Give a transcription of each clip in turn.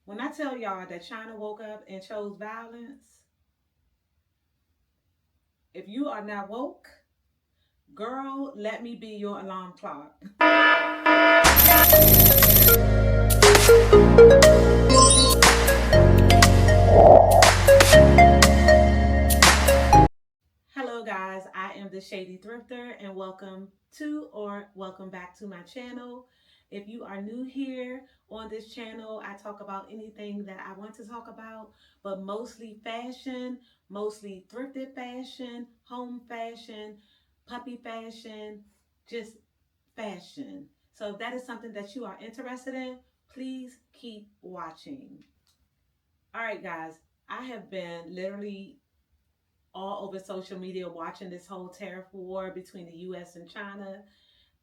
When I tell y'all that China woke up and chose violence, if you are not woke, girl, let me be your alarm clock. Hello, guys. I am the Shady Thrifter, and welcome back to my channel. If you are new here on this channel, I talk about anything that I want to talk about, but mostly fashion, mostly thrifted fashion, home fashion, puppy fashion, just fashion. So if that is something that you are interested in, please keep watching. All right, guys, I have been literally all over social media watching this whole tariff war between the US and China,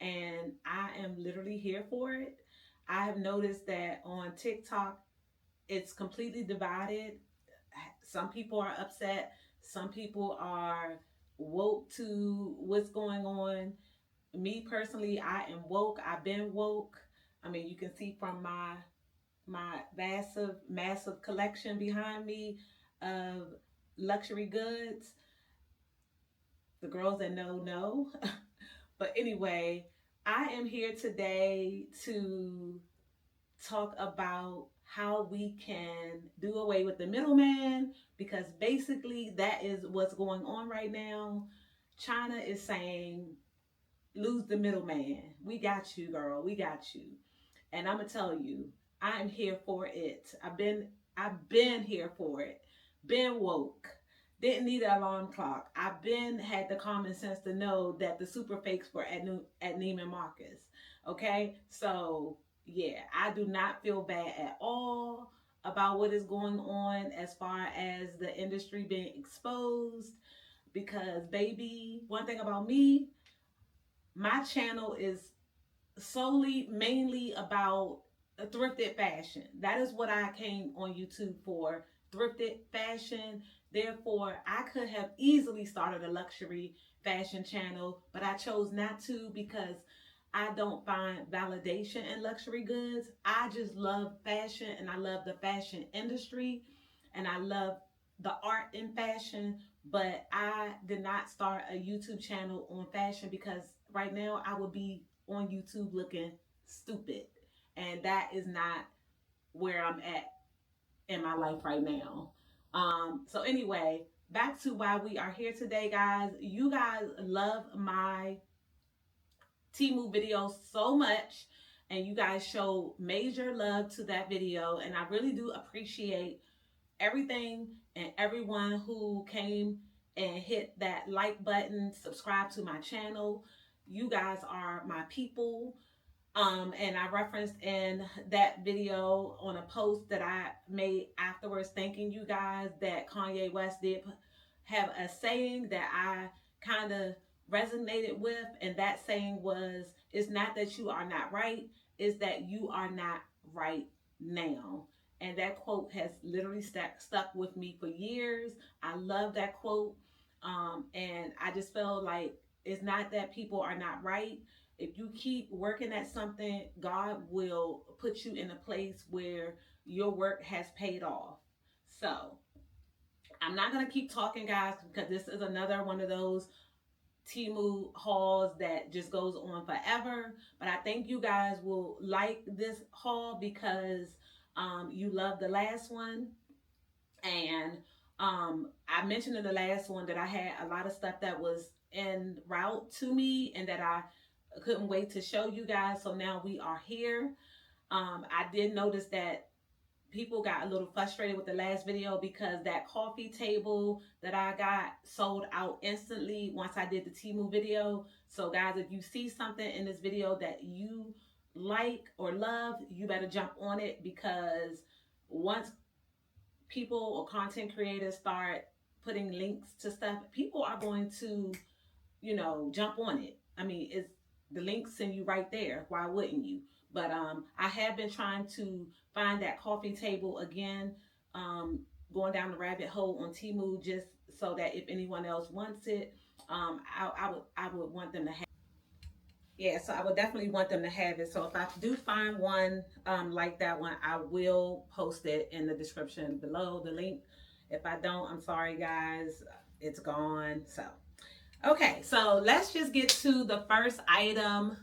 and I am literally here for it. I have noticed that on TikTok, it's completely divided. Some people are upset, some people are woke to what's going on. Me personally, I am woke. I've been woke. I mean, you can see from my massive collection behind me of luxury goods. The girls that know. But anyway, I am here today to talk about how we can do away with the middleman, because basically that is what's going on right now. China is saying, lose the middleman. We got you, girl. We got you. And I'm gonna tell you, I'm here for it. I've been here for it. Been woke. Didn't need an alarm clock. I've been had the common sense to know that the super fakes were at Neiman Marcus. Okay, so yeah, I do not feel bad at all about what is going on as far as the industry being exposed. Because baby, one thing about me, my channel is solely mainly about thrifted fashion. That is what I came on YouTube for, thrifted fashion. Therefore, I could have easily started a luxury fashion channel, but I chose not to because I don't find validation in luxury goods. I just love fashion and I love the fashion industry and I love the art in fashion. But I did not start a YouTube channel on fashion because right now I would be on YouTube looking stupid. And that is not where I'm at in my life right now. So anyway, back to why we are here today, guys. You guys love my Temu video so much, and you guys show major love to that video, and I really do appreciate everything and everyone who came and hit that like button, subscribe to my channel. You guys are my people. And I referenced in that video on a post that I made afterwards, thanking you guys, that Kanye West did have a saying that I kind of resonated with. And that saying was, it's not that you are not right, it's that you are not right now. And that quote has literally stuck with me for years. I love that quote. And I just feel like it's not that people are not right. If you keep working at something, God will put you in a place where your work has paid off. So I'm not going to keep talking, guys, because this is another one of those Temu hauls that just goes on forever. But I think you guys will like this haul because you love the last one. And I mentioned in the last one that I had a lot of stuff that was en route to me and that I couldn't wait to show you guys. So now we are here. I did notice that people got a little frustrated with the last video because that coffee table that I got sold out instantly once I did the Temu video. So guys, if you see something in this video that you like or love, you better jump on it, because once people or content creators start putting links to stuff, people are going to, jump on it. I mean, it's the links send you right there. Why wouldn't you? But I have been trying to find that coffee table again, um, going down the rabbit hole on Temu, just so that if anyone else wants it, I would want them to have. Yeah, so I would definitely want them to have it. So if I do find one like that one, I will post it in the description below, the link. If I don't, I'm sorry guys, it's gone. So okay, so let's just get to the first item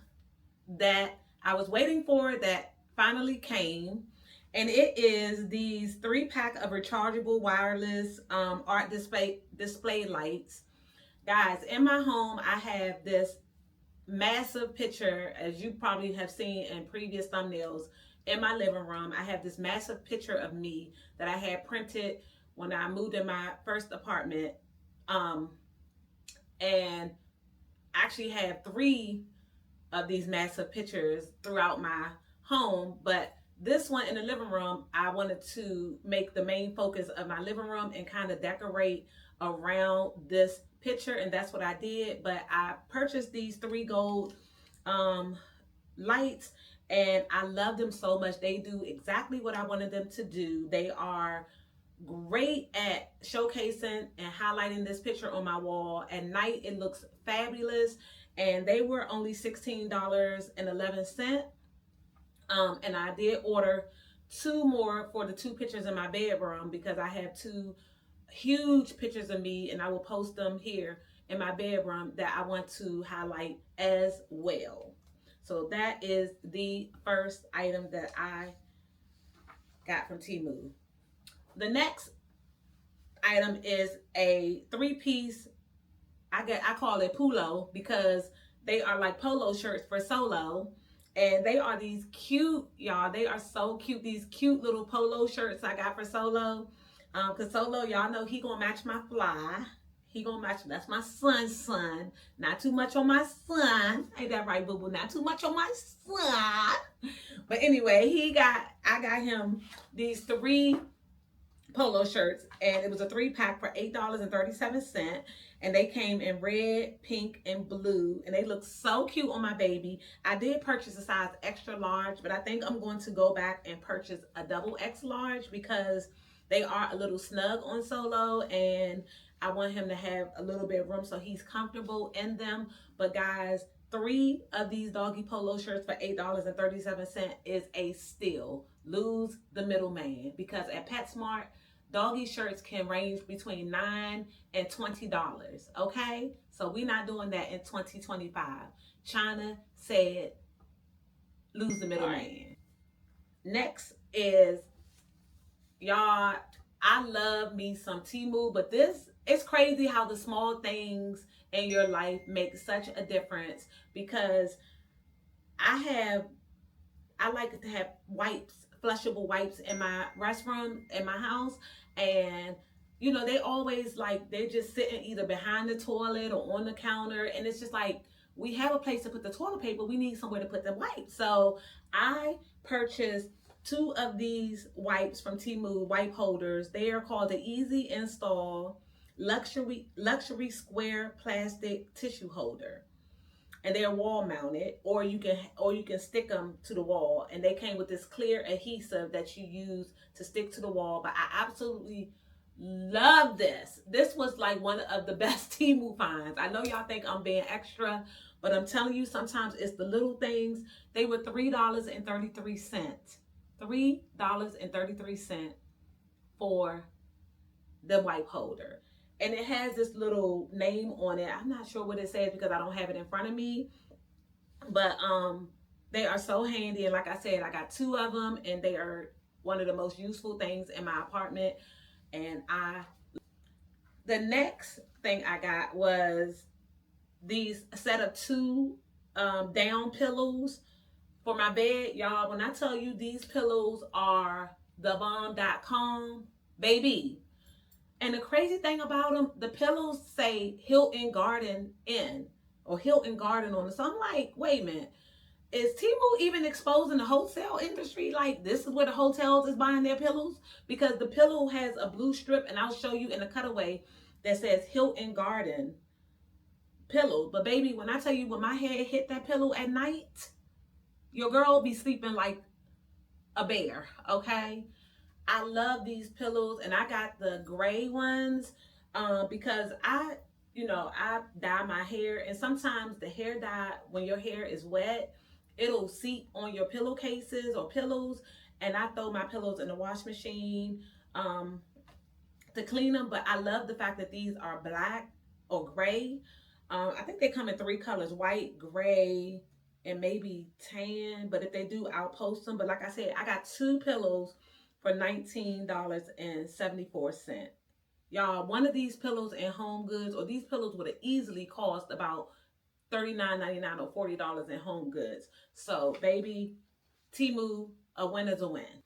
that I was waiting for that finally came. And it is these 3-pack of rechargeable wireless art display lights. Guys, in my home, I have this massive picture, as you probably have seen in previous thumbnails, in my living room. I have this massive picture of me that I had printed when I moved in my first apartment. Um, and actually have 3 of these massive pictures throughout my home, but this one in the living room, I wanted to make the main focus of my living room and kind of decorate around this picture, and that's what I did. But I purchased these 3 gold um, lights, and I love them so much. They do exactly what I wanted them to do. They are great at showcasing and highlighting this picture on my wall. At night, it looks fabulous. And they were only $16.11. And I did order 2 more for the 2 pictures in my bedroom because I have 2 huge pictures of me, and I will post them here in my bedroom that I want to highlight as well. So that is the first item that I got from Temu. The next item is a 3-piece. I call it pulo because they are like polo shirts for solo. And they are these cute, y'all. They are so cute. These cute little polo shirts I got for solo. Cause solo, y'all know he gonna match my fly. He gonna match. That's my son's son. Not too much on my son. Ain't that right, boo boo? Not too much on my son. But anyway, I got him these 3 polo shirts, and it was a 3-pack for $8.37. And they came in red, pink, and blue, and they look so cute on my baby. I did purchase a size extra large, but I think I'm going to go back and purchase a double X large because they are a little snug on solo, and I want him to have a little bit of room so he's comfortable in them. But guys, 3 of these doggy polo shirts for $8.37 is a steal. Lose the middleman, because at PetSmart, doggy shirts can range between $9 and $20. Okay, so we're not doing that in 2025. China said, lose the middleman. Right. Next is, y'all, I love me some Temu, but this, it's crazy how the small things in your life make such a difference. Because I like to have wipes, flushable wipes in my restroom, in my house. And, you know, they always like, they're just sitting either behind the toilet or on the counter. And it's just like, we have a place to put the toilet paper. We need somewhere to put the wipes. So I purchased 2 of these wipes from Temu, wipe holders. They are called the Easy Install Luxury Square Plastic Tissue Holder. And they're wall mounted, or you can stick them to the wall. And they came with this clear adhesive that you use to stick to the wall. But I absolutely love this. This was like one of the best Temu finds. I know y'all think I'm being extra, but I'm telling you, sometimes it's the little things. They were $3.33. $3.33 for the wipe holder. And it has this little name on it. I'm not sure what it says because I don't have it in front of me. But they are so handy. And like I said, I got 2 of them, and they are one of the most useful things in my apartment. And the next thing I got was these set of 2 down pillows for my bed. Y'all, when I tell you these pillows are thebomb.com, baby. And the crazy thing about them, the pillows say Hilton Garden Inn or Hilton Garden on it. So I'm like, wait a minute. Is Temu even exposing the wholesale industry? Like, this is where the hotels is buying their pillows? Because the pillow has a blue strip, and I'll show you in the cutaway, that says Hilton Garden pillow. But baby, when I tell you, when my head hit that pillow at night, your girl be sleeping like a bear, okay? I love these pillows, and I got the gray ones because you know, I dye my hair, and sometimes the hair dye, when your hair is wet, it'll seep on your pillowcases or pillows. And I throw my pillows in the wash machine um, to clean them. But I love the fact that these are black or gray. I think they come in three colors: white, gray, and maybe tan. But if they do, I'll post them. But like I said, I got two pillows for $19.74. Y'all, one of these pillows in Home Goods, or these pillows would have easily cost about $39.99 or $40 in Home Goods. So, baby, Temu, a win is a win.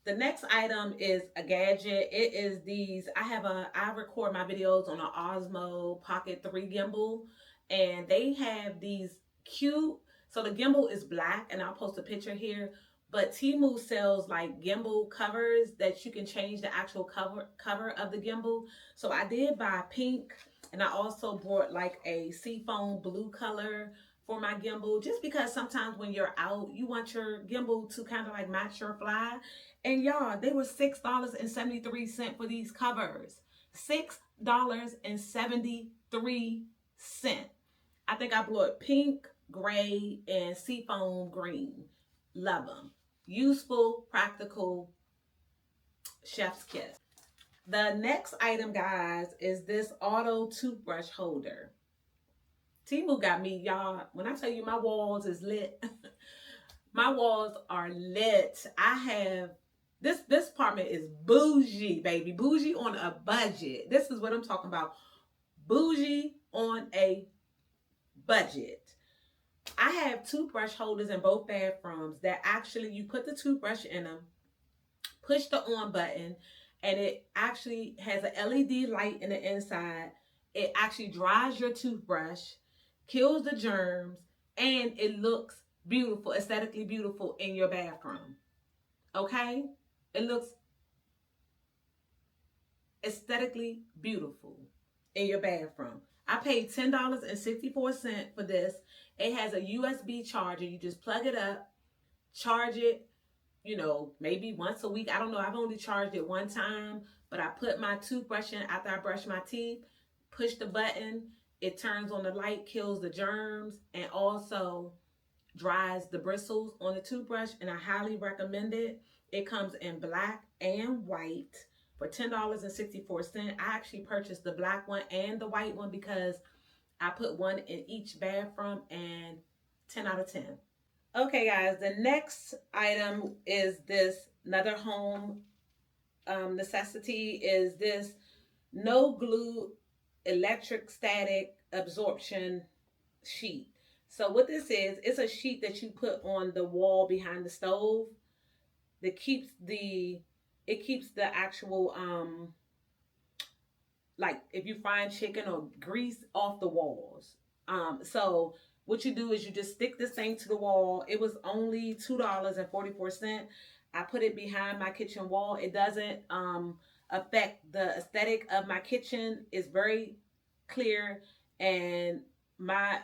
The next item is a gadget. It is these. I record my videos on an Osmo Pocket 3 gimbal, and they have these cute. So the gimbal is black, and I'll post a picture here. But Temu sells like gimbal covers that you can change the actual cover of the gimbal. So I did buy pink, and I also bought like a seafoam blue color for my gimbal, just because sometimes when you're out, you want your gimbal to kind of like match your fly. And y'all, they were $6.73 for these covers. $6.73. I think I bought pink, gray, and seafoam green. Love them. Useful, practical, chef's kiss. The next item, guys, is this auto toothbrush holder. Temu got me, y'all. When I tell you my walls is lit, my walls are lit. I have this apartment is bougie, baby. Bougie on a budget. This is what I'm talking about. Bougie on a budget. I have toothbrush holders in both bathrooms that actually you put the toothbrush in them, push the on button, and it actually has an LED light in the inside. It actually dries your toothbrush, kills the germs, and it looks beautiful, aesthetically beautiful in your bathroom. Okay? It looks aesthetically beautiful in your bathroom. I paid $10.64 for this. It has a USB charger. You just plug it up, charge it, you know, maybe once a week. I don't know. I've only charged it one time, but I put my toothbrush in after I brush my teeth, push the button, it turns on the light, kills the germs, and also dries the bristles on the toothbrush, and I highly recommend it. It comes in black and white for $10.64. I actually purchased the black one and the white one because I put one in each bathroom, and 10 out of 10. Okay, guys, the next item is this another home necessity is this no glue electric static absorption sheet. So what this is, it's a sheet that you put on the wall behind the stove that keeps the actual like if you frying chicken or grease off the walls. So what you do is you just stick this thing to the wall. It was only $2.44. I put it behind my kitchen wall. It doesn't affect the aesthetic of my kitchen. It's very clear, and my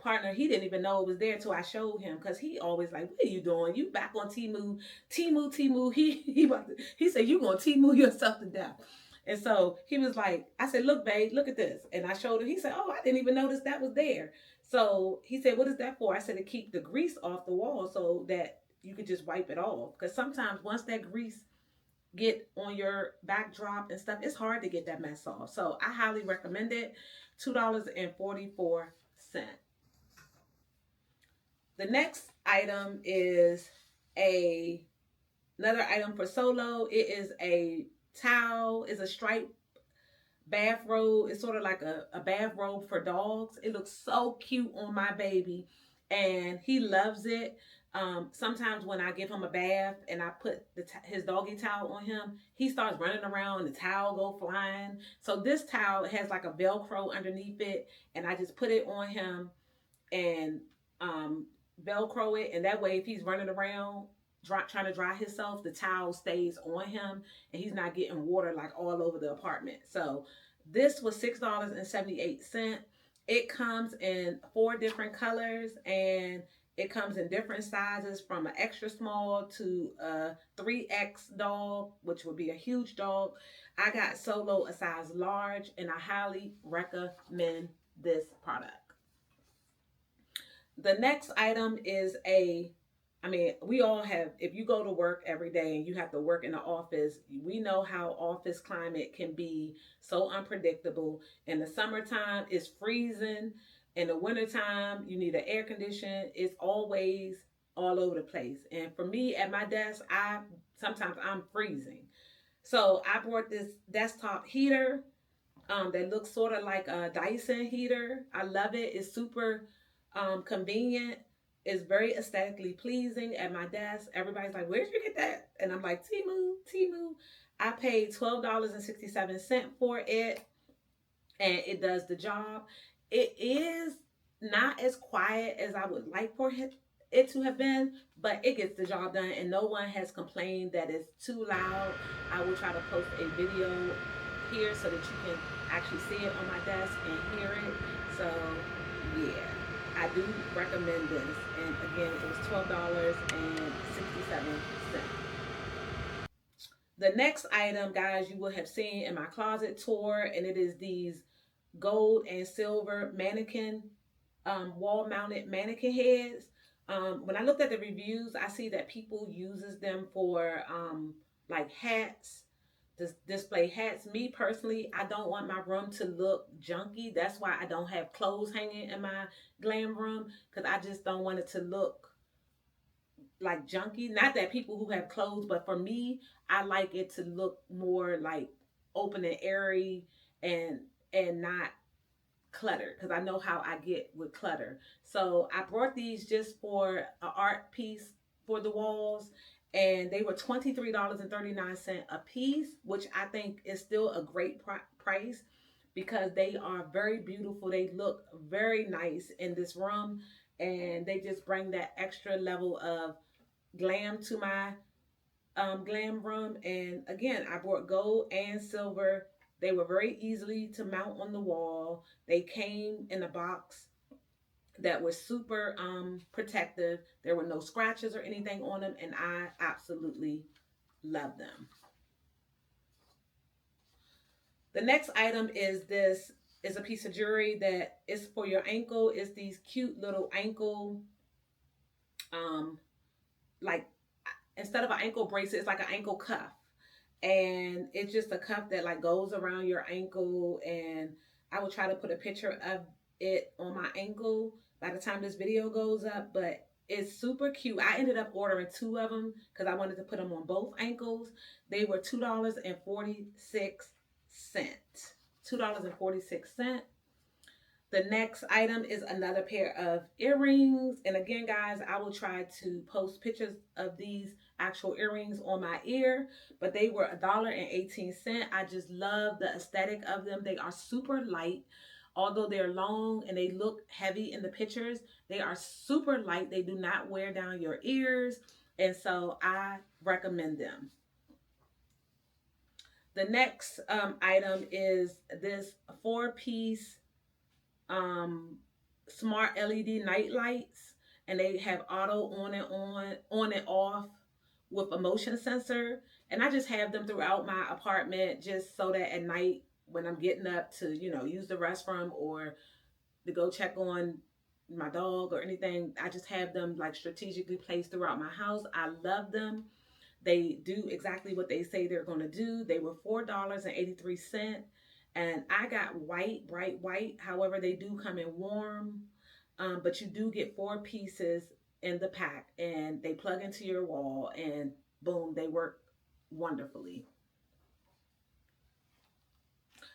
partner, he didn't even know it was there till I showed him, because he always like, what are you doing? You back on Temu. He said, you gonna Temu yourself to death. And so he was like, I said, look, babe, look at this. And I showed him. He said, oh, I didn't even notice that was there. So he said, what is that for? I said, to keep the grease off the wall so that you could just wipe it off. Because sometimes once that grease get on your backdrop and stuff, it's hard to get that mess off. So I highly recommend it. $2.44. The next item is another item for solo. It is a towel. It's a striped bathrobe. It's sort of like a bathrobe for dogs. It looks so cute on my baby, and he loves it. Sometimes when I give him a bath and I put his doggy towel on him, he starts running around and the towel go flying. So this towel has like a Velcro underneath it, and I just put it on him and Velcro it, and that way if he's running around trying to dry himself, the towel stays on him and he's not getting water like all over the apartment. So this was $6.78. It comes in 4 different colors, and It comes in different sizes from an extra small to a 3X dog, which would be a huge dog. I got Solo a size large, and I highly recommend this product. The next item is I mean, we all have, if you go to work every day and you have to work in the office, we know how office climate can be so unpredictable. In the summertime, it's freezing. In the wintertime, you need an air condition. It's always all over the place. And for me at my desk, sometimes I'm freezing. So I brought this desktop heater that looks sort of like a Dyson heater. I love it. It's super convenient. It's very aesthetically pleasing at my desk. Everybody's like, "Where'd you get that?" And I'm like, "Temu, Temu." I paid $12.67 for it, and it does the job. It is not as quiet as I would like for it to have been, but it gets the job done, and no one has complained that it's too loud. I will try to post a video here so that you can actually see it on my desk and hear it. So, yeah, I do recommend this. And again, it was $12.67. The next item, guys, you will have seen in my closet tour, and it is these gold and silver mannequin wall mounted mannequin heads. When I looked at the reviews, I see that people uses them for like hats, display hats. Me personally, I don't want my room to look junky. That's why I don't have clothes hanging in my glam room, because I just don't want it to look like junky. Not that people who have clothes, but for me, I like it to look more like open and airy, and not clutter, because I know how I get with clutter. So I brought these just for an art piece for the walls, and they were $23.39 a piece, which I think is still a great price, because they are very beautiful. They look very nice in this room, and they just bring that extra level of glam to my glam room. And again, I brought gold and silver. They were very easily to mount on the wall. They came in a box that was super protective. There were no scratches or anything on them, and I absolutely love them. The next item is a piece of jewelry that is for your ankle. It's these cute little ankle um like, instead of an ankle bracelet, it's like an ankle cuff. And it's just a cuff that like goes around your ankle. And I will try to put a picture of it on my ankle by the time this video goes up. But it's super cute. I ended up ordering two of them because I wanted to put them on both ankles. They were $2.46. $2.46. The next item is another pair of earrings. And again, guys, I will try to post pictures of these actual earrings on my ear, but they were $1.18. I just love the aesthetic of them. They are super light. Although they're long and they look heavy in the pictures, they are super light. They do not wear down your ears. And so I recommend them. The next item is this 4-piece smart LED night lights, and they have auto on and off with a motion sensor. And I just have them throughout my apartment, just so that at night when I'm getting up to, use the restroom or to go check on my dog or anything, I just have them like strategically placed throughout my house. I love them. They do exactly what they say they're going to do. They were $4.83. And I got white, bright white. However, they do come in warm. But you do get 4 pieces in the pack, and they plug into your wall, and boom, they work wonderfully.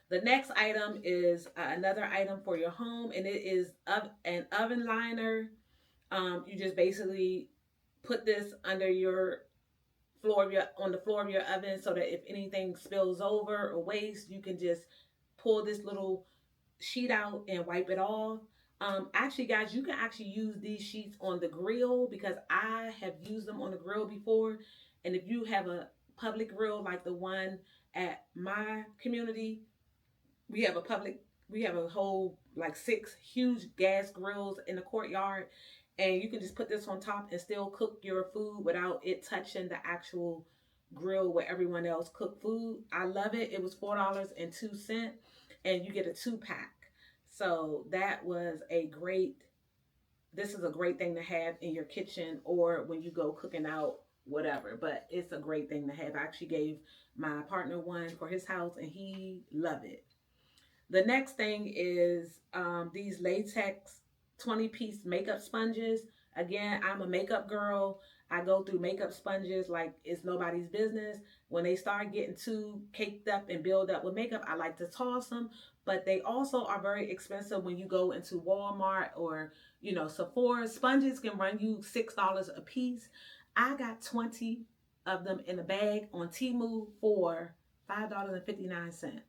The next item is another item for your home, and it is an oven liner. You just basically put this under your on the floor of your oven, so that if anything spills over or waste, you can just pull this little sheet out and wipe it off. Actually, guys, you can actually use these sheets on the grill, because I have used them on the grill before. And if you have a public grill like the one at my community, we have a whole like 6 huge gas grills in the courtyard. And you can just put this on top and still cook your food without it touching the actual grill where everyone else cook food. I love it. It was $4.02, and you get a 2-pack. So that was a great, this is a great thing to have in your kitchen or when you go cooking out, whatever. But it's a great thing to have. I actually gave my partner one for his house and he loved it. The next thing is these latex 20-piece makeup sponges. Again, I'm a makeup girl. I go through makeup sponges like it's nobody's business. When they start getting too caked up and build up with makeup, I like to toss them. But they also are very expensive when you go into Walmart or, you know, Sephora. Sponges can run you $6 a piece. I got 20 of them in a bag on Temu for $5.59.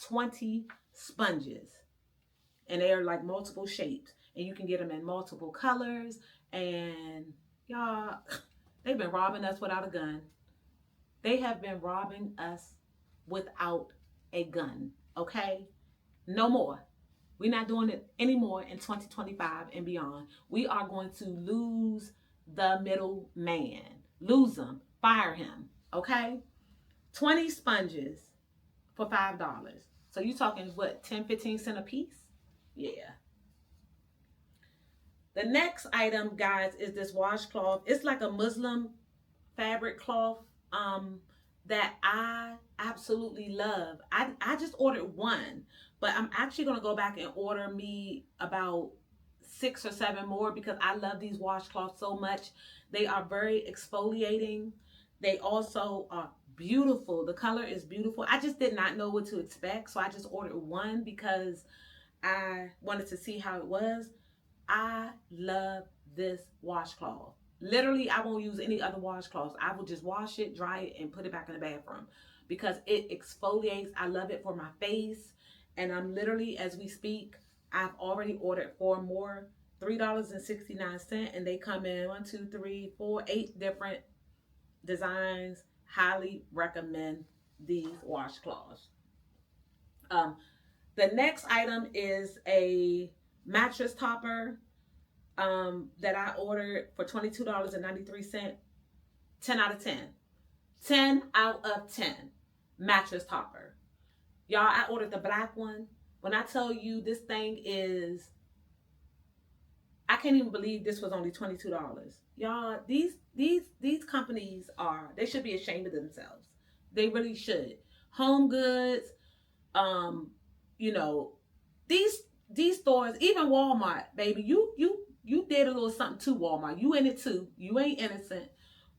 20 sponges, and they are like multiple shapes, and you can get them in multiple colors. And y'all, they've been robbing us without a gun. They have been robbing us without a gun. Okay, no more. We're not doing it anymore in 2025 and beyond. We are going to lose the middleman. Lose him. Fire him. Okay, 20 sponges for $5. So you talking what, 10-15 cents a piece? Yeah. The next item, guys, is this washcloth. It's like a Muslim fabric cloth that I absolutely love. I just ordered one, but I'm actually going to go back and order me about 6 or 7 more because I love these washcloths so much. They are very exfoliating. They also are beautiful. The color is beautiful. I just did not know what to expect, so I just ordered one because I wanted to see how it was. I love this washcloth. Literally, I won't use any other washcloths. I will just wash it, dry it, and put it back in the bathroom because it exfoliates. I love it for my face. And I'm literally, as we speak, I've already ordered 4 more, $3.69, and they come in 1, 2, 3, 4, 8 different designs. Highly recommend these washcloths. The next item is a mattress topper that I ordered for $22.93. 10 out of 10. 10 out of 10. Mattress topper. Y'all, I ordered the black one. When I tell you this thing is, I can't even believe this was only $22. Y'all, these companies are, they should be ashamed of themselves. They really should. Home Goods, you know, these stores, even Walmart, baby, you did a little something to Walmart. You in it too. You ain't innocent.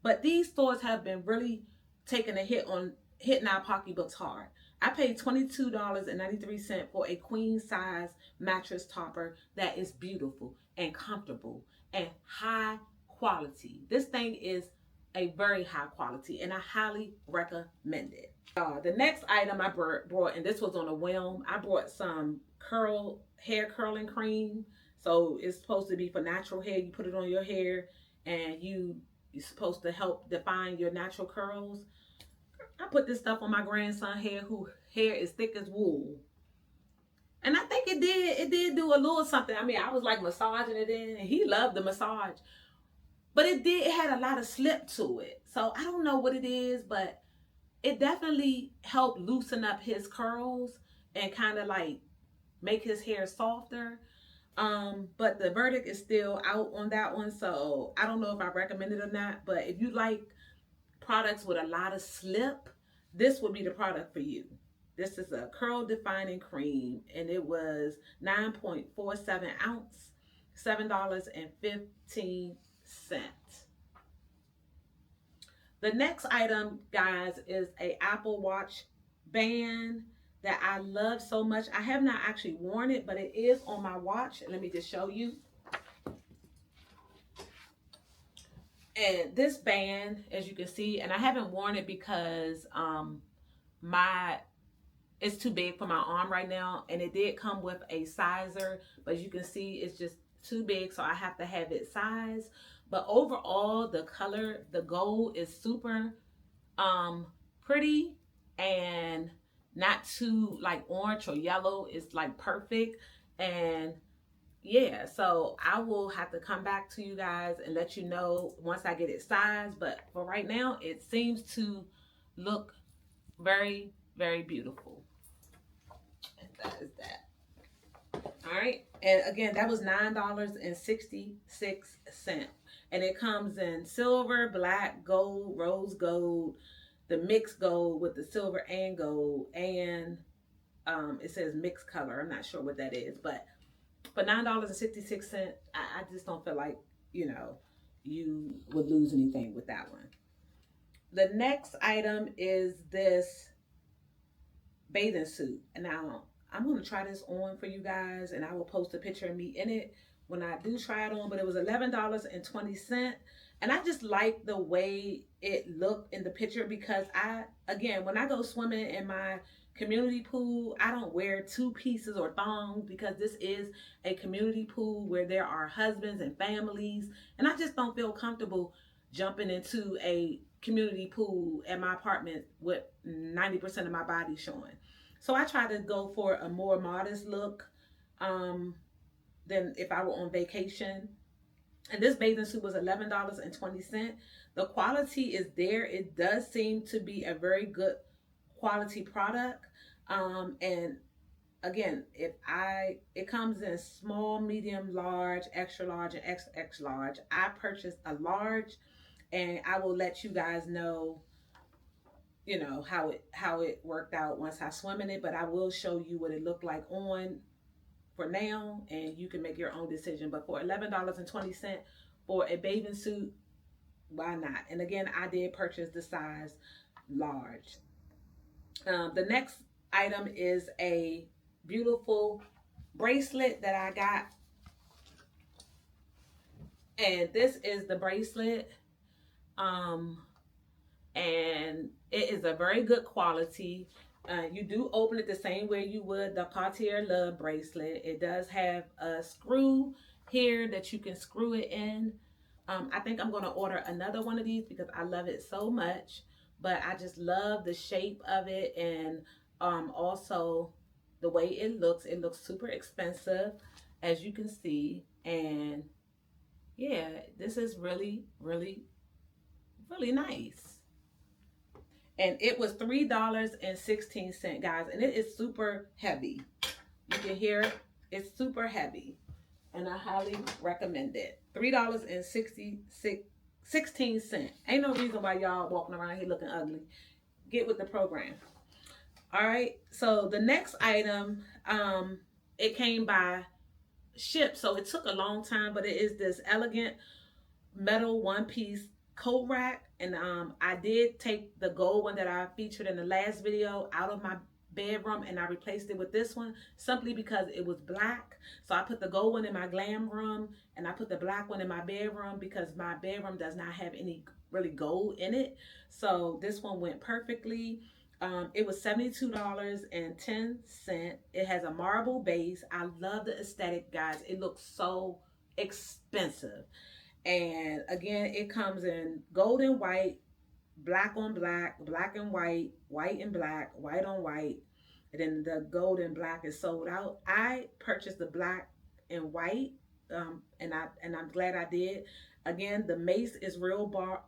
But these stores have been really taking a hit on hitting our pocketbooks hard. I paid $22.93 for a queen size mattress topper that is beautiful and comfortable and high quality. This thing is a very high quality and I highly recommend it. The next item I brought, and this was on a whim, I brought some hair curling cream. So it's supposed to be for natural hair. You put it on your hair and you're supposed to help define your natural curls. I put this stuff on my grandson's hair, whose hair is thick as wool. And I think it did do a little something. I mean, I was like massaging it in, and he loved the massage. But it had a lot of slip to it. So I don't know what it is, but it definitely helped loosen up his curls and kind of like make his hair softer. But the verdict is still out on that one. So I don't know if I recommend it or not. But if you like products with a lot of slip, this would be the product for you. This is a curl defining cream, and it was 9.47 ounce, $7.15. The next item, guys, is a Apple Watch band that I love so much. I have not actually worn it, but it is on my watch. Let me just show you. And this band, as you can see, and I haven't worn it because it's too big for my arm right now, and it did come with a sizer, but as you can see, it's just too big, so I have to have it sized. But overall, the color, the gold, is super pretty and not too like orange or yellow. It's like perfect, and yeah, so I will have to come back to you guys and let you know once I get it sized. But for right now, it seems to look very, very beautiful. And that is that. All right. And again, that was $9.66. And it comes in silver, black, gold, rose gold, the mixed gold with the silver and gold. And it says mixed color. I'm not sure what that is. But for $9.66, I just don't feel like, you know, you would lose anything with that one. The next item is this bathing suit. And now I'm going to try this on for you guys, and I will post a picture of me in it when I do try it on. But it was $11.20. And I just like the way it looked in the picture because again, when I go swimming in my community pool, I don't wear two pieces or thongs because this is a community pool where there are husbands and families. And I just don't feel comfortable jumping into a community pool at my apartment with 90% of my body showing. So I try to go for a more modest look um, than if I were on vacation. And this bathing suit was $11.20. The quality is there. It does seem to be a very good quality product. And again, it comes in small, medium, large, extra large, and XX large. I purchased a large, and I will let you guys know, you know, how it worked out once I swim in it. But I will show you what it looked like on for now, and you can make your own decision. But for $11.20 for a bathing suit, why not? And again, I did purchase the size large. The next item is a beautiful bracelet that I got, and this is the bracelet. Um, and it is a very good quality. You do open it the same way you would the Cartier Love bracelet. It does have a screw here that you can screw it in. I think I'm going to order another one of these because I love it so much. But I just love the shape of it, and also the way it looks. It looks super expensive, as you can see. And yeah, this is really, really, really nice. And it was $3.16, guys, and it is super heavy. You can hear it. It's super heavy, and I highly recommend it. $3.16. Ain't no reason why y'all walking around here looking ugly. Get with the program. All right, so the next item, it came by ship, so it took a long time, but it is this elegant metal one piece coat rack. And I did take the gold one that I featured in the last video out of my bedroom, and I replaced it with this one simply because it was black. So I put the gold one in my glam room, and I put the black one in my bedroom because my bedroom does not have any really gold in it. So this one went perfectly. It was $72.10. It has a marble base. I love the aesthetic, guys. It looks so expensive. And again, it comes in gold and white, black on black, black and white, white and black, white on white. And then the gold and black is sold out. I purchased the black and white, and I'm glad I did. Again, the mace is real bar.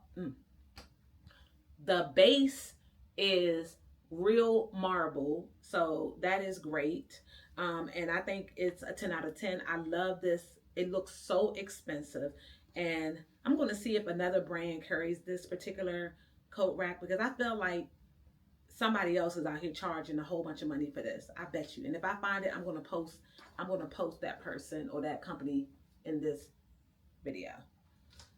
The base is real marble, so that is great. And I think it's a 10 out of 10. I love this. It looks so expensive. And I'm going to see if another brand carries this particular coat rack because I feel like somebody else is out here charging a whole bunch of money for this. I bet you. And if I find it, I'm going to post that person or that company in this video.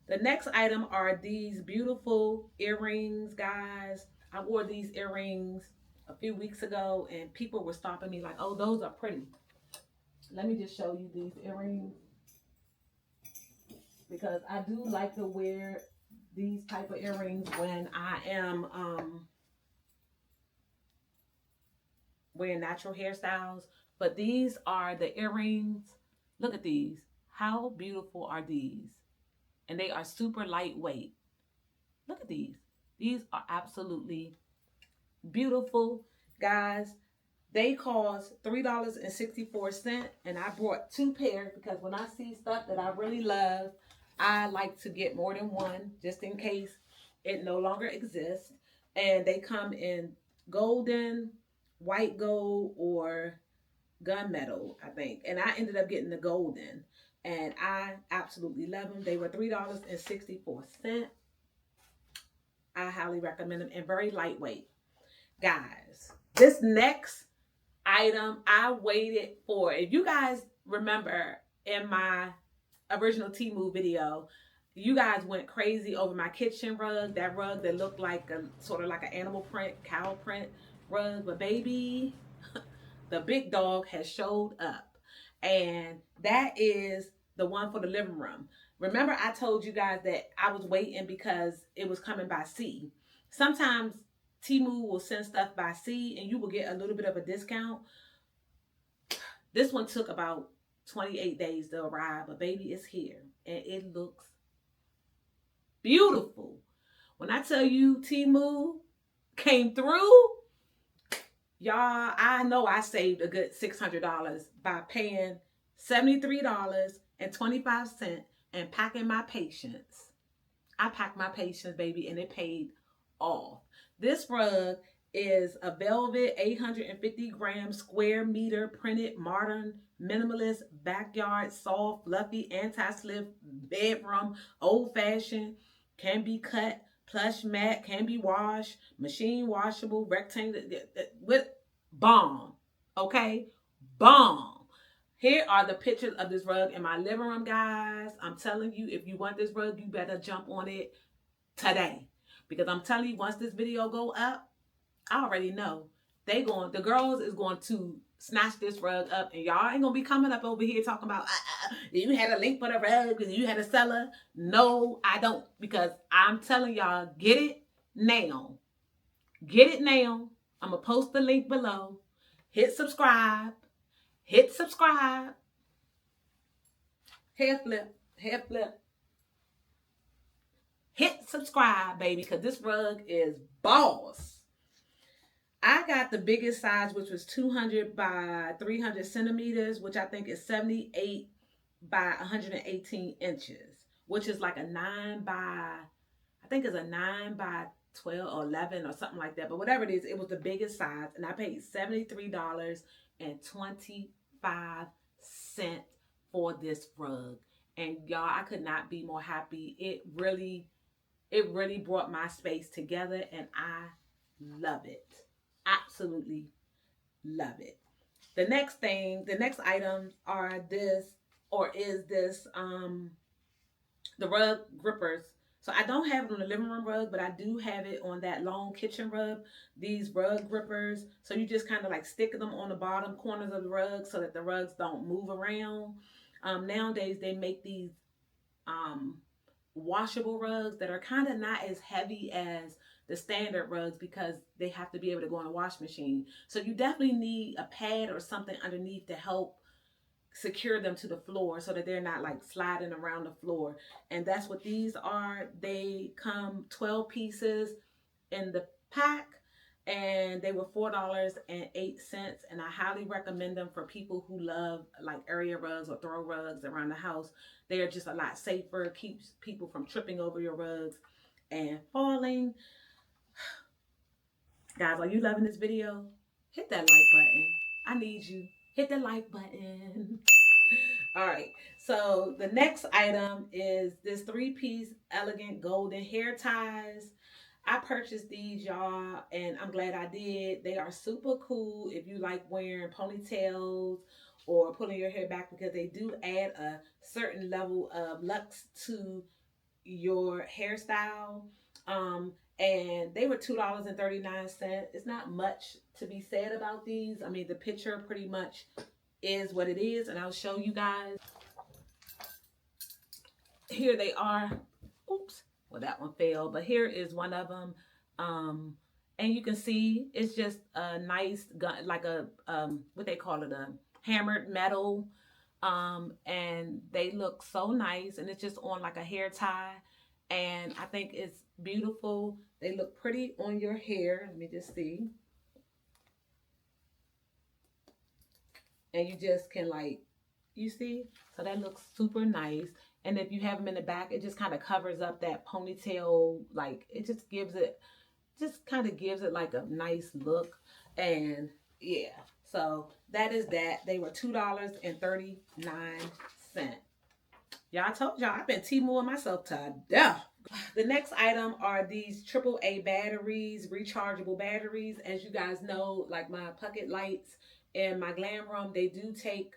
The next item are these beautiful earrings, guys. I wore these earrings a few weeks ago, and people were stopping me like, oh, those are pretty. Let me just show you these earrings, because I do like to wear these type of earrings when I am wearing natural hairstyles. But these are the earrings. Look at these. How beautiful are these? And they are super lightweight. Look at these. These are absolutely beautiful, guys. They cost $3.64, and I brought 2 pairs because when I see stuff that I really love, I like to get more than one just in case it no longer exists. And they come in golden, white gold, or gunmetal, I think. And I ended up getting the golden, and I absolutely love them. They were $3.64. I highly recommend them and very lightweight. Guys, this next item I waited for. If you guys remember in my original Temu video, you guys went crazy over my kitchen rug, that rug that looked like a sort of like an animal print, cow print rug. But baby, the big dog has showed up, and that is the one for the living room. Remember, I told you guys that I was waiting because it was coming by sea. Sometimes Temu will send stuff by sea and you will get a little bit of a discount. This one took about 28 days to arrive, but baby, it's here and it looks beautiful. When I tell you Temu came through, y'all, I know I saved a good $600 by paying $73.25 and packing my patience. I packed my patience, baby, and it paid off. This rug is a velvet 850-gram square meter printed modern minimalist backyard soft fluffy anti-slip bedroom old fashioned, can be cut, plush mat, can be washed, machine washable, rectangle with bomb. Okay, bomb. Here are the pictures of this rug in my living room, guys. I'm telling you, if you want this rug, you better jump on it today. Because I'm telling you, once this video go up, I already know the girls is going to snatch this rug up, and y'all ain't gonna be coming up over here talking about you had a link for the rug because you had a seller. No, I don't, because I'm telling y'all, get it now. Get it now. I'm gonna post the link below. Hit subscribe. Hit subscribe. Hair flip. Hair flip. Hit subscribe, baby, because this rug is boss. I got the biggest size, which was 200 by 300 centimeters, which I think is 78 by 118 inches, which is like a 9 by, I think it's a 9 by 12 or 11 or something like that. But whatever it is, it was the biggest size. And I paid $73.25 for this rug. And y'all, I could not be more happy. It really brought my space together, and I love it. Absolutely love it. The next items are this, the rug grippers. So I don't have it on the living room rug, but I do have it on that long kitchen rug. These rug grippers. So you just kind of like stick them on the bottom corners of the rug so that the rugs don't move around. Nowadays they make these washable rugs that are kind of not as heavy as the standard rugs because they have to be able to go in a wash machine. So you definitely need a pad or something underneath to help secure them to the floor so that they're not like sliding around the floor. And that's what these are. They come 12 pieces in the pack, and they were $4.08, and I highly recommend them for people who love like area rugs or throw rugs around the house. They are just a lot safer, keeps people from tripping over your rugs and falling. Guys, are you loving this video? Hit that like button. I need you. Hit the like button. All right, so the next item is this 3-piece elegant golden hair ties. I purchased these, y'all, and I'm glad I did. They are super cool if you like wearing ponytails or pulling your hair back, because they do add a certain level of luxe to your hairstyle. And they were $2.39. It's not much to be said about these. I mean, the picture pretty much is what it is, and I'll show you guys. Here they are. Oops. Well, that one fell, but here is one of them. And you can see it's just a nice gun, like a what they call it, a hammered metal. And they look so nice, and it's just on like a hair tie, and I think it's beautiful. They look pretty on your hair. Let me just see. and you just can like, you see, so that looks super nice. And if you have them in the back, it just kind of covers up that ponytail, like it just kind of gives it like a nice look. And yeah, so that is that. They were $2.39. Y'all, I told y'all I've been Temuing myself to death. The next item are these AAA batteries, rechargeable batteries. As you guys know, like my pocket lights and my glam room, they do take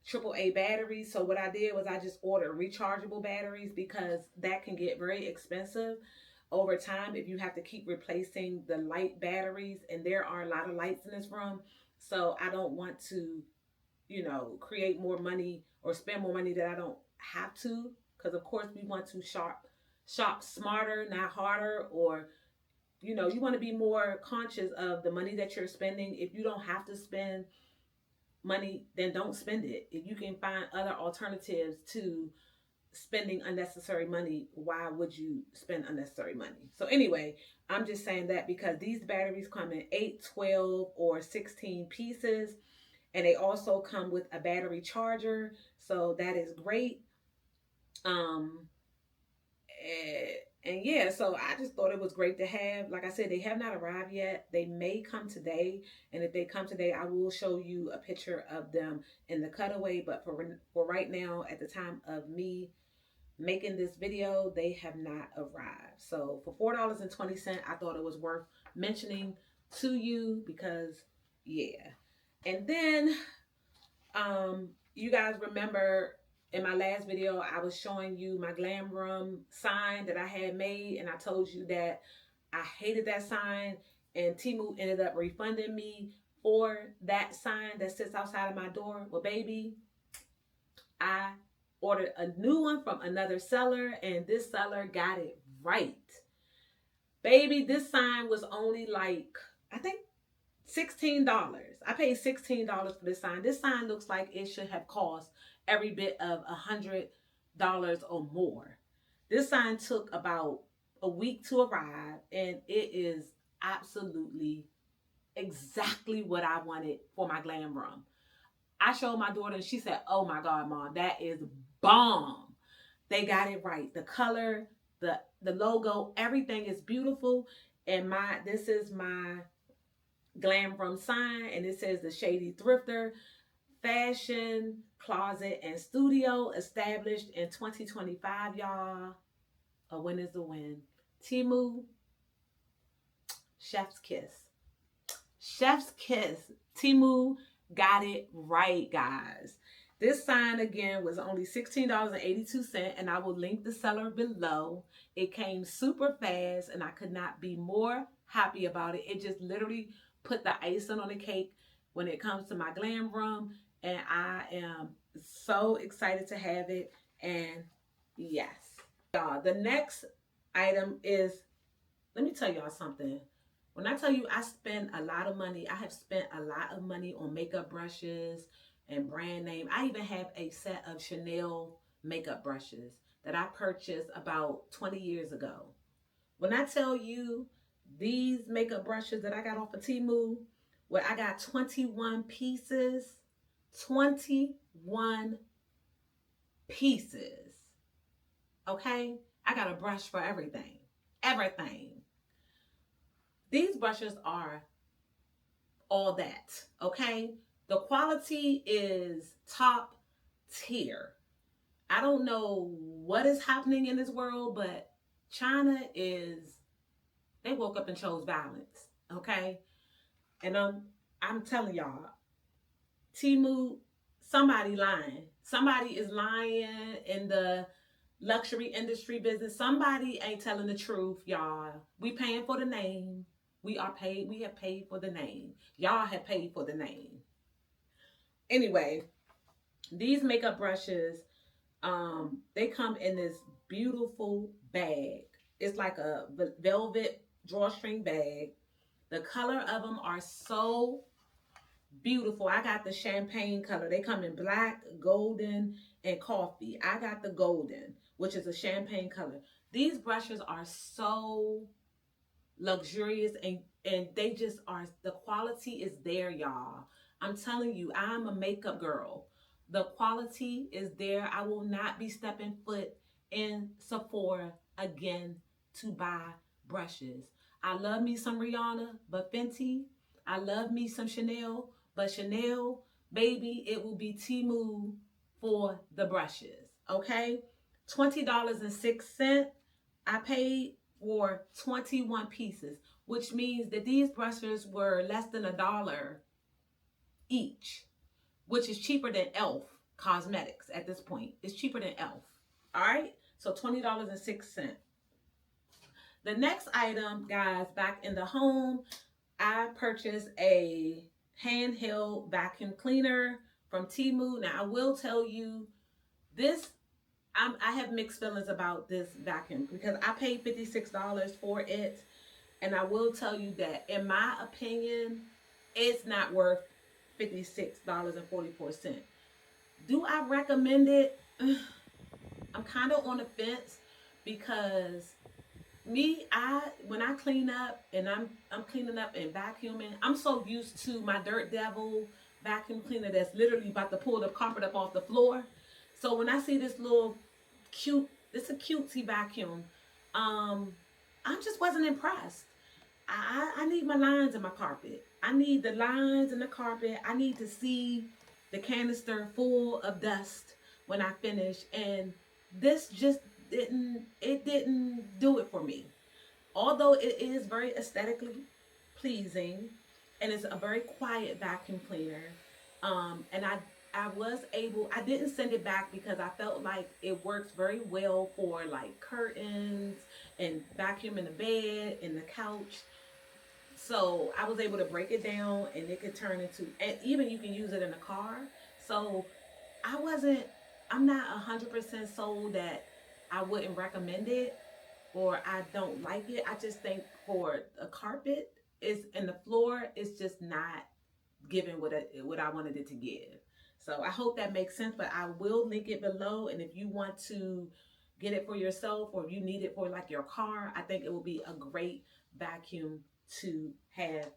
AAA batteries. So what I did was I just ordered rechargeable batteries because that can get very expensive over time if you have to keep replacing the light batteries. And there are a lot of lights in this room. So I don't want to, create more money or spend more money that I don't have to. Because of course we want to shop smarter, not harder, or you want to be more conscious of the money that you're spending. If you don't have to spend money, then don't spend it. If you can find other alternatives to spending unnecessary money, why would you spend unnecessary money? So anyway, I'm just saying that because these batteries come in 8, 12, or 16 pieces, and they also come with a battery charger, so that is great. um and yeah, so I just thought it was great to have. Like I said, they have not arrived yet. They may come today, and if they come today, I will show you a picture of them in the cutaway. But for right now, at the time of me making this video, they have not arrived. So for $4.20, I thought it was worth mentioning to you because yeah. And then you guys remember in my last video, I was showing you my glam room sign that I had made, and I told you that I hated that sign, and Temu ended up refunding me for that sign that sits outside of my door. Well, baby, I ordered a new one from another seller, and this seller got it right. Baby, this sign was only like, I think $16. I paid $16 for this sign. This sign looks like it should have cost every bit of $100 or more. This sign took about a week to arrive, and it is absolutely exactly what I wanted for my glam room. I showed my daughter and she said, "Oh my God, Mom, that is bomb." They got it right. The color, the logo, everything is beautiful. And this is my glam room sign, and it says the Shady Thrifter fashion closet and studio, established in 2025. Y'all, a win is a win. Temu, chef's kiss. Chef's kiss. Temu got it right, guys. This sign again was only $16.82, and I will link the seller below. It came super fast, and I could not be more happy about it. It just literally put the icing on the cake when it comes to my glam room, and I am so excited to have it. And yes, y'all, the next item is, let me tell y'all something. When I tell you I spend a lot of money, I have spent a lot of money on makeup brushes and brand name. I even have a set of Chanel makeup brushes that I purchased about 20 years ago. When I tell you these makeup brushes that I got off of Temu, where I got 21 pieces, 21 pieces, okay? I got a brush for everything, everything. These brushes are all that, okay? The quality is top tier. I don't know what is happening in this world, but China they woke up and chose violence, okay? And I'm telling y'all, Temu, somebody lying. Somebody is lying in the luxury industry business. Somebody ain't telling the truth, y'all. We paying for the name. We have paid for the name. Y'all have paid for the name. Anyway, these makeup brushes, they come in this beautiful bag. It's like a velvet drawstring bag. The color of them are so beautiful. I got the champagne color. They come in black, golden, and coffee. I got the golden, which is a champagne color. These brushes are so luxurious, and they just are, the quality is there, y'all. I'm telling you, I'm a makeup girl. The quality is there. I will not be stepping foot in Sephora again to buy brushes. I love me some Rihanna, but Fenty. I love me some Chanel, but Chanel, baby, it will be Temu for the brushes. Okay? $20.06. I paid for 21 pieces, which means that these brushes were less than $1 each, which is cheaper than Elf Cosmetics at this point. It's cheaper than Elf. All right? So $20.06. The next item, guys, back in the home, I purchased a handheld vacuum cleaner from Temu. Now, I will tell you this, I have mixed feelings about this vacuum because I paid $56 for it. And I will tell you that, in my opinion, it's not worth $56.44. Do I recommend it? I'm kind of on the fence because me, when I clean up and I'm cleaning up and vacuuming, I'm so used to my Dirt Devil vacuum cleaner that's literally about to pull the carpet up off the floor. So when I see this little it's a cutesy vacuum, I just wasn't impressed. I need my lines in my carpet. I need the lines in the carpet. I need to see the canister full of dust when I finish. And this just didn't do it for me. Although it is very aesthetically pleasing and it's a very quiet vacuum cleaner. And I didn't send it back because I felt like it works very well for like curtains and vacuuming the bed and the couch. So I was able to break it down and it could turn into, and even you can use it in a car. So I wasn't, I'm not 100% sold that I wouldn't recommend it or I don't like it. I just think for a carpet is and the floor is just not giving what I wanted it to give. So I hope that makes sense, but I will link it below. And if you want to get it for yourself or if you need it for like your car, I think it will be a great vacuum to have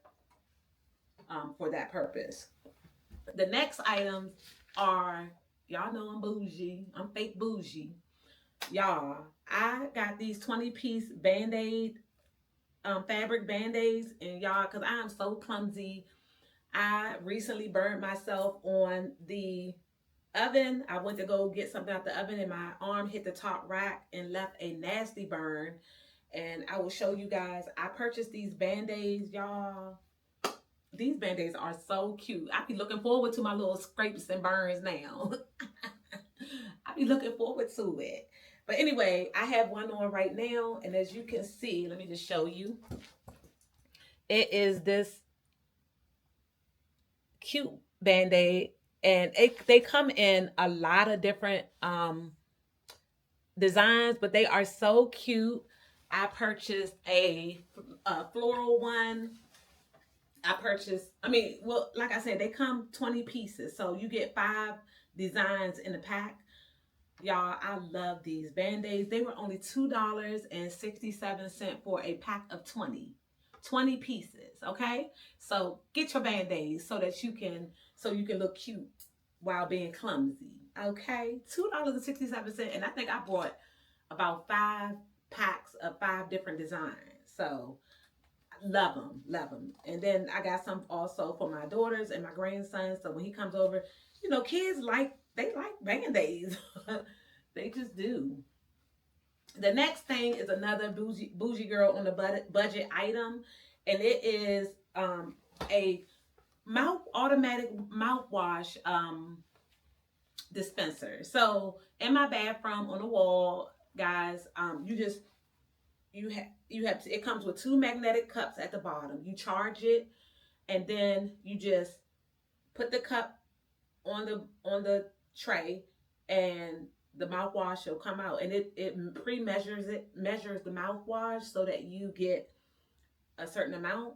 for that purpose. The next items are, y'all know I'm bougie. I'm fake bougie. Y'all, I got these 20-piece Band-Aid fabric Band-Aids, and y'all, because I am so clumsy, I recently burned myself on the oven. I went to go get something out the oven and my arm hit the top rack and left a nasty burn. And I will show you guys. I purchased these Band-Aids, y'all. These Band-Aids are so cute. I be looking forward to my little scrapes and burns now. I be looking forward to it. But anyway, I have one on right now. And as you can see, let me just show you. It is this cute Band-Aid. And they come in a lot of different designs, but they are so cute. I purchased a floral one. Well, like I said, they come 20 pieces. So you get 5 designs in the pack. Y'all, I love these Band-Aids. They were only $2.67 for a pack of 20 pieces, okay? So get your Band-Aids so that you can look cute while being clumsy, okay? $2.67, and I think I bought about 5 packs of 5 different designs. So love them. And then I got some also for my daughters and my grandson. So when he comes over, kids like Band-Aids. They just do. The next thing is another bougie girl on the budget item, and it is a automatic mouthwash dispenser. So in my bathroom on the wall, guys, it comes with 2 magnetic cups at the bottom. You charge it, and then you just put the cup on the tray, and the mouthwash will come out, and it measures the mouthwash so that you get a certain amount.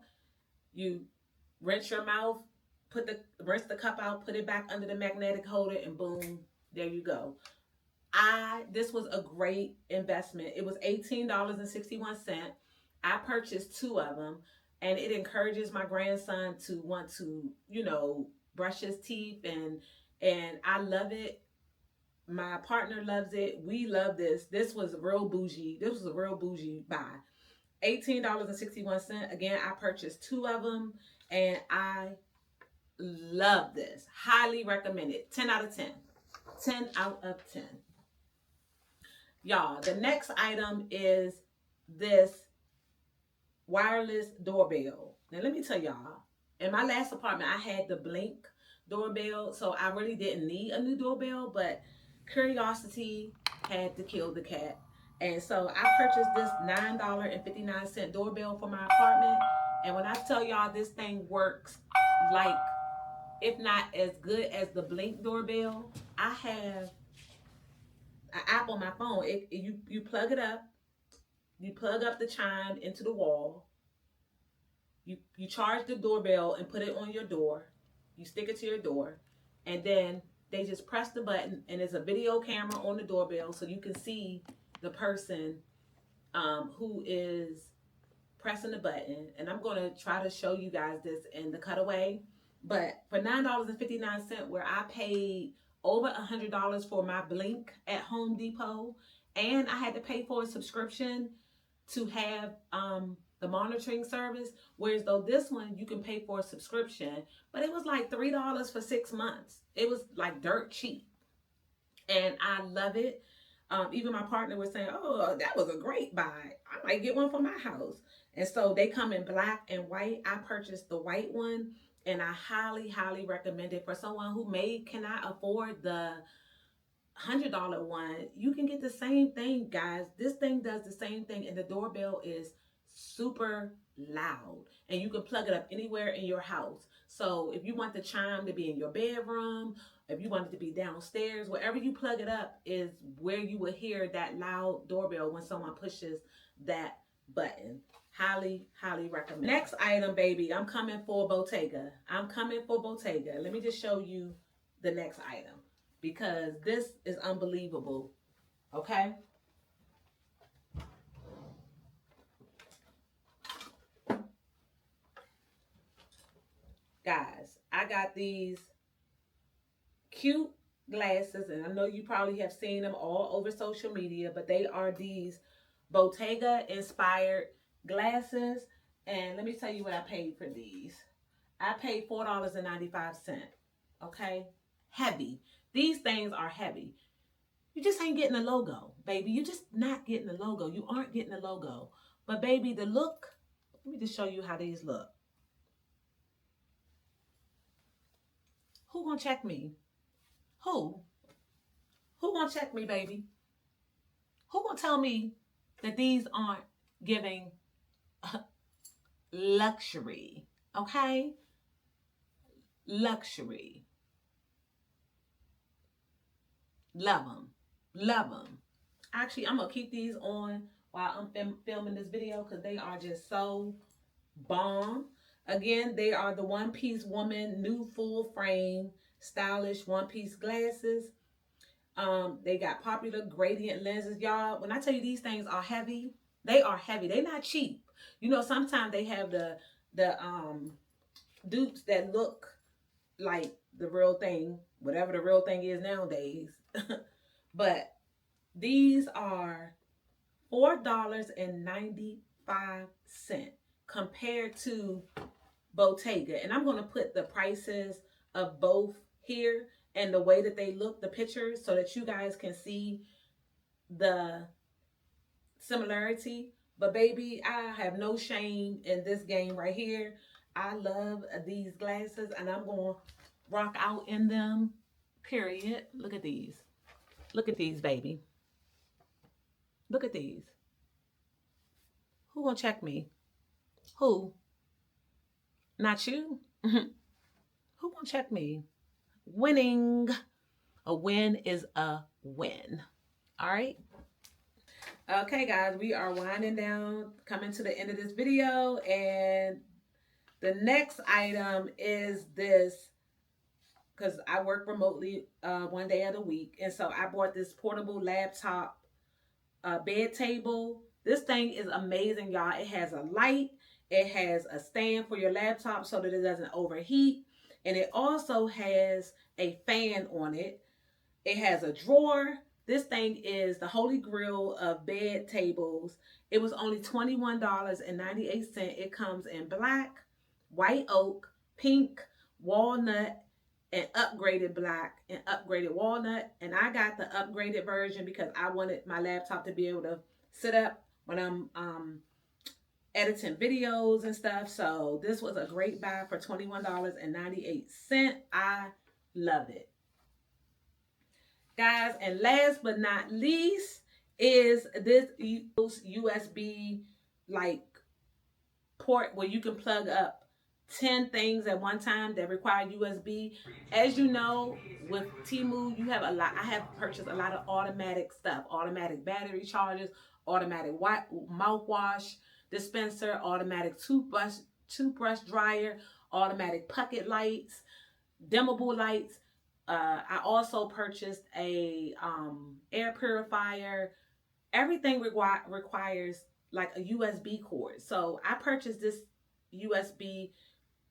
You rinse your mouth, rinse the cup out, put it back under the magnetic holder, and boom, there you go. This was a great investment. It was $18.61. I purchased 2 of them, and it encourages my grandson to want to, brushes teeth, and I love it. My partner loves it. We love this. This was real bougie. This was a real bougie buy. $18.61. Again, I purchased two of them, and I love this. Highly recommend it. 10 out of 10. 10 out of 10. Y'all, the next item is this wireless doorbell. Now, let me tell y'all, in my last apartment, I had the Blink doorbell, so I really didn't need a new doorbell, but curiosity had to kill the cat. And so I purchased this $9.59 doorbell for my apartment. And when I tell y'all this thing works like, if not as good as the Blink doorbell, I have an app on my phone. You plug it up, you plug up the chime into the wall, you charge the doorbell and put it on your door, you stick it to your door, and then they just press the button, and there's a video camera on the doorbell so you can see the person who is pressing the button. And I'm going to try to show you guys this in the cutaway. But for $9.59, where I paid over $100 for my Blink at Home Depot, and I had to pay for a subscription to have the monitoring service, whereas though this one you can pay for a subscription, but it was like $3 for 6 months. It was like dirt cheap, and I love it. Even my partner was saying, "Oh, that was a great buy. I might get one for my house." And so they come in black and white. I purchased the white one, and I highly, highly recommend it for someone who cannot afford the $100 one. You can get the same thing, guys. This thing does the same thing, and the doorbell is super loud, and you can plug it up anywhere in your house. So if you want the chime to be in your bedroom, if you want it to be downstairs, wherever you plug it up is where you will hear that loud doorbell when someone pushes that button. Highly, highly recommend. Next item, baby, I'm coming for Bottega. I'm coming for Bottega. Let me just show you the next item, because this is unbelievable. Okay? Guys, I got these cute glasses, and I know you probably have seen them all over social media, but they are these Bottega inspired glasses. And let me tell you what I paid for these. I paid $4.95. Okay? Heavy. These things are heavy. You just ain't getting the logo, baby. You're just not getting the logo. You aren't getting the logo. But baby, the look, let me just show you how these look. Who gonna check me? Who? Who gonna check me, baby? Who gonna tell me that these aren't giving luxury? Okay? Luxury. Love them. Love them. Actually, I'm gonna keep these on while I'm filming this video, because they are just so bomb. Again, they are the One Piece Woman new full frame stylish one piece glasses. They got popular gradient lenses, y'all. When I tell you these things are heavy, they are heavy. They're not cheap. You know, sometimes they have the dupes that look like the real thing, whatever the real thing is nowadays. But these are $4.95 compared to Bottega. And I'm going to put the prices of both here and the way that they look, the pictures, so that you guys can see the similarity. But baby, I have no shame in this game right here. I love these glasses, and I'm going to rock out in them, period. Look at these. Look at these, baby. Look at these. Who gonna check me? Who? Not you? Who gonna check me? Winning. A win is a win. All right? Okay, guys, we are winding down, coming to the end of this video, and the next item is this, because I work remotely one day of the week, and so I bought this portable laptop bed table. This thing is amazing, y'all. It has a light, it has a stand for your laptop so that it doesn't overheat, And it also has a fan on it. It has a drawer. This thing is the holy grail of bed tables. It was only $21.98. It comes in black, white oak, pink, walnut, and upgraded black and upgraded walnut. And I got the upgraded version because I wanted my laptop to be able to sit up when I'm editing videos and stuff. So this was a great buy for $21.98. I love it, guys. And last but not least is this USB like port where you can plug up 10 things at one time that require USB. As you know, with Temu, you have a lot. I have purchased a lot of automatic stuff, automatic battery chargers, automatic mouthwash dispenser, automatic toothbrush dryer, automatic pocket lights, dimmable lights. I also purchased a air purifier. Everything requires like a USB cord. So I purchased this USB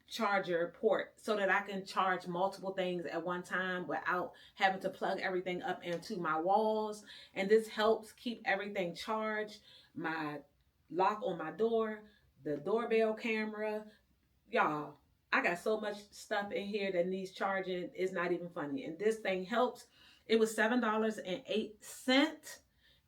charger port so that I can charge multiple things at one time without having to plug everything up into my walls. And this helps keep everything charged. My lock on my door, the doorbell camera, y'all, I got so much stuff in here that needs charging. It's not even funny. And this thing helps. It was $7.08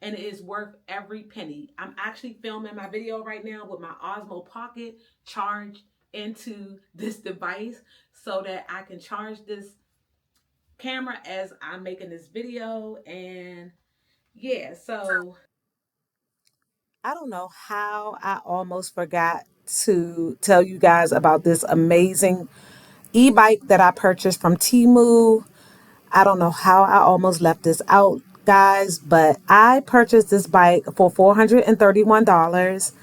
and it is worth every penny. I'm actually filming my video right now with my Osmo Pocket charged into this device so that I can charge this camera as I'm making this video. And yeah, so I don't know how I almost forgot to tell you guys about this amazing e-bike that I purchased from Temu. I don't know how I almost left this out, guys, but I purchased this bike for $431.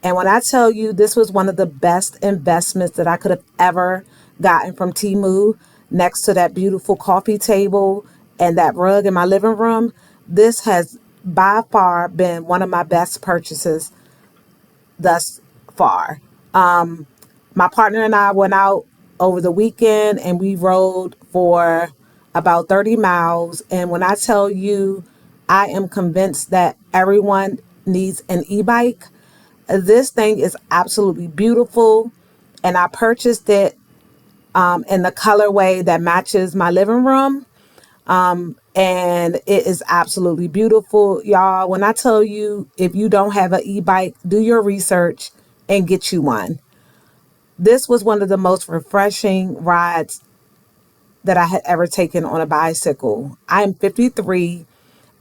And when I tell you this was one of the best investments that I could have ever gotten from Temu, next to that beautiful coffee table and that rug in my living room, this has by far been one of my best purchases thus far. My partner and I went out over the weekend and we rode for about 30 miles. And when I tell you, I am convinced that everyone needs an e-bike. This thing is absolutely beautiful. And I purchased it in the colorway that matches my living room. And it is absolutely beautiful. Y'all, when I tell you, if you don't have an e-bike, do your research and get you one. This was one of the most refreshing rides that I had ever taken on a bicycle. I'm 53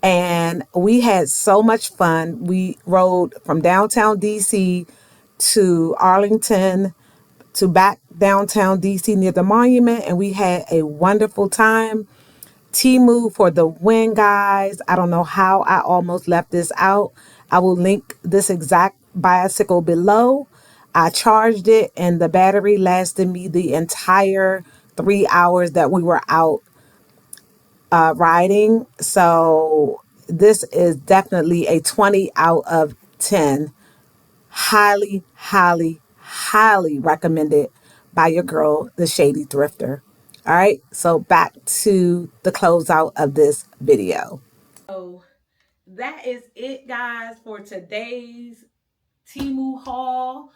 and we had so much fun. We rode from downtown DC to Arlington to back downtown DC near the monument, and we had a wonderful time. Temu for the win, guys. I don't know how I almost left this out. I will link this exact bicycle below. I charged it and the battery lasted me the entire 3 hours that we were out riding. So this is definitely a 20 out of 10. Highly, highly, highly recommended by your girl, the Shady Thrifter. All right, so back to the closeout of this video. So that is it, guys, for today's Temu haul.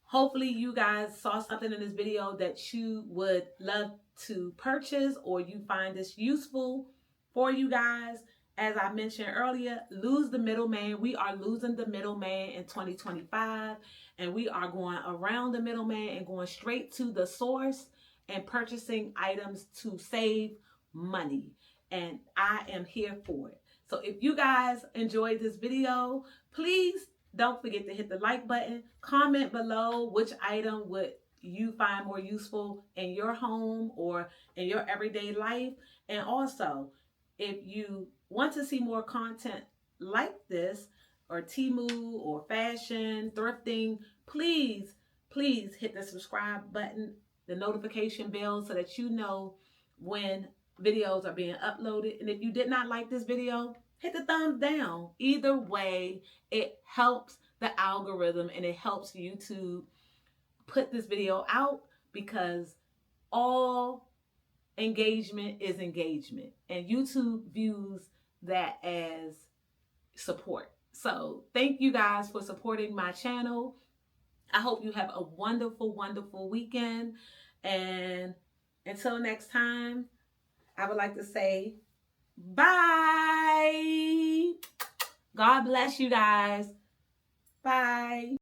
Hopefully you guys saw something in this video that you would love to purchase or you find this useful for you guys. As I mentioned earlier, lose the middleman. We are losing the middleman in 2025 and we are going around the middleman and going straight to the source and purchasing items to save money. And I am here for it. So if you guys enjoyed this video, please don't forget to hit the like button. Comment below which item would you find more useful in your home or in your everyday life. And also, if you want to see more content like this or Temu or fashion, thrifting, please hit the subscribe button, the notification bell so that you know when videos are being uploaded. And if you did not like this video, hit the thumbs down. Either way, it helps the algorithm and it helps YouTube put this video out because all engagement is engagement, and YouTube views that as support. So thank you guys for supporting my channel. I hope you have a wonderful, wonderful weekend. And until next time, I would like to say bye. God bless you guys. Bye.